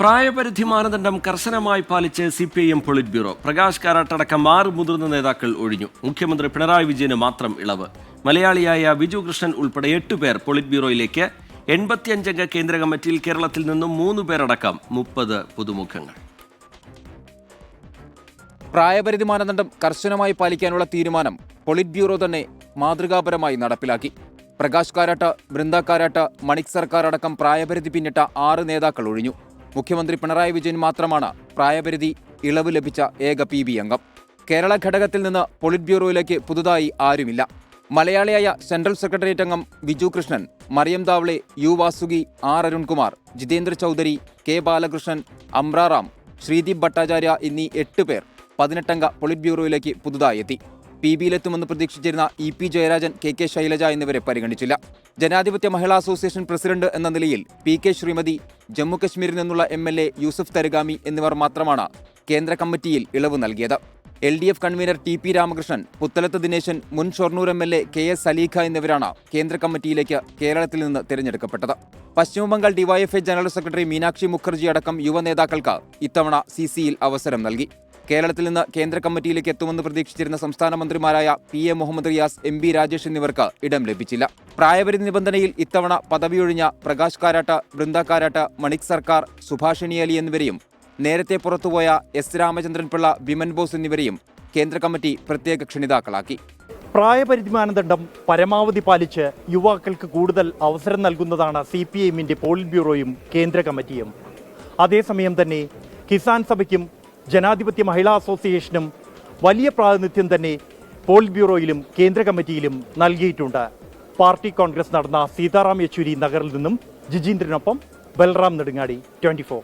പ്രായപരിധി മാനദണ്ഡം കർശനമായി പാലിച്ച് CPIM പൊളിറ്റ് ബ്യൂറോ. പ്രകാശ് കാരാട്ടടക്കം 6 മുതിർന്ന നേതാക്കൾ ഒഴിഞ്ഞു. മുഖ്യമന്ത്രി പിണറായി വിജയന് മാത്രം ഇളവ്. മലയാളിയായ വിജു കൃഷ്ണൻ ഉൾപ്പെടെ 8 പേർ പൊളിറ്റ് ബ്യൂറോയിലേക്ക്. 85-അംഗ കേന്ദ്ര കമ്മിറ്റിയിൽ കേരളത്തിൽ നിന്നും 3 പേരടക്കം 30 പുതുമുഖങ്ങൾ. പ്രായപരിധി മാനദണ്ഡം കർശനമായി പാലിക്കാനുള്ള തീരുമാനം പൊളിറ്റ് ബ്യൂറോ തന്നെ മാതൃകാപരമായി നടപ്പിലാക്കി. പ്രകാശ് കാരാട്ട്, ബൃന്ദ കാരാട്ട്, മണിക് സർക്കാർ അടക്കം പ്രായപരിധി പിന്നിട്ട 6 നേതാക്കൾ ഒഴിഞ്ഞു. മുഖ്യമന്ത്രി പിണറായി വിജയൻ മാത്രമാണ് പ്രായപരിധി ഇളവ് ലഭിച്ച ഏക PB അംഗം. കേരള ഘടകത്തിൽ നിന്ന് പൊളിറ്റ് ബ്യൂറോയിലേക്ക് പുതുതായി ആരുമില്ല. മലയാളിയായ സെൻട്രൽ സെക്രട്ടേറിയറ്റ് അംഗം Viju Krishnan, Mariam Dhawale, U Vasuki, R Arunkumar, Jitendra Chaudhary, K Balakrishnan, Amraram, Sreedeep Bhattacharya എന്നീ 8 പേർ 18-അംഗ പൊളിറ്റ് ബ്യൂറോയിലേക്ക് പുതുതായി എത്തി. PBയിലെത്തുമെന്ന് പ്രതീക്ഷിച്ചിരുന്ന EP ജയരാജൻ, KK ശൈലജ എന്നിവരെ പരിഗണിച്ചില്ല. ജനാധിപത്യ മഹിളാ അസോസിയേഷൻ പ്രസിഡന്റ് എന്ന നിലയിൽ PK ശ്രീമതി, ജമ്മുകശ്മീരിൽ നിന്നുള്ള MLA യൂസഫ് തരഗാമി എന്നിവർ മാത്രമാണ് കേന്ദ്ര കമ്മിറ്റിയിൽ ഇളവ് നൽകിയത്. LDF convener TP Ramakrishnan, Puthalath Dineshan, മുൻ ഷൊർണൂർ MLA KS സലീഖ എന്നിവരാണ് കേന്ദ്ര കമ്മിറ്റിയിലേക്ക് കേരളത്തിൽ നിന്ന് തിരഞ്ഞെടുക്കപ്പെട്ടത്. പശ്ചിമബംഗാൾ DYFI general secretary Meenakshi Mukherjee അടക്കം യുവ നേതാക്കൾക്ക് ഇത്തവണ CCയിൽ അവസരം നൽകി. കേരളത്തിൽ നിന്ന് കേന്ദ്ര കമ്മിറ്റിയിലേക്ക് എത്തുമെന്ന് പ്രതീക്ഷിച്ചിരുന്ന സംസ്ഥാന മന്ത്രിമാരായ PA മുഹമ്മദ് റിയാസ്, MB രാജേഷ് എന്നിവർക്ക് ഇടം ലഭിച്ചില്ല. പ്രായപരിധി നിബന്ധനയിൽ ഇത്തവണ പദവിയൊഴിഞ്ഞ പ്രകാശ് കാരാട്ട്, ബൃന്ദ കാരാട്ട്, മണിക് സർക്കാർ, സുഭാഷിണി അലി എന്നിവരെയും നേരത്തെ പുറത്തുപോയ S Ramachandran Pillai, women boss എന്നിവരെയും കേന്ദ്ര കമ്മിറ്റി പ്രത്യേക ക്ഷണിതാക്കളാക്കി. പ്രായപരിധി മാനദണ്ഡം പരമാവധി പാലിച്ച് യുവാക്കൾക്ക് കൂടുതൽ അവസരം നൽകുന്നതാണ് CPIMന്റെ പോളിറ്റ് ബ്യൂറോയും കേന്ദ്ര കമ്മിറ്റിയും. അതേസമയം തന്നെ കിസാൻ സഭയ്ക്കും ജനാധിപത്യ മഹിളാ അസോസിയേഷനും വലിയ പ്രാതിനിധ്യം തന്നെ പോളിറ്റ് ബ്യൂറോയിലും കേന്ദ്ര കമ്മിറ്റിയിലും നൽകിയിട്ടുണ്ട്. പാർട്ടി കോൺഗ്രസ് നടന്ന സീതാറാം യെച്ചൂരി നഗറിൽ നിന്നും ജിജീന്ദ്രനൊപ്പം ബൽറാം നെടുങ്ങാടി, 24.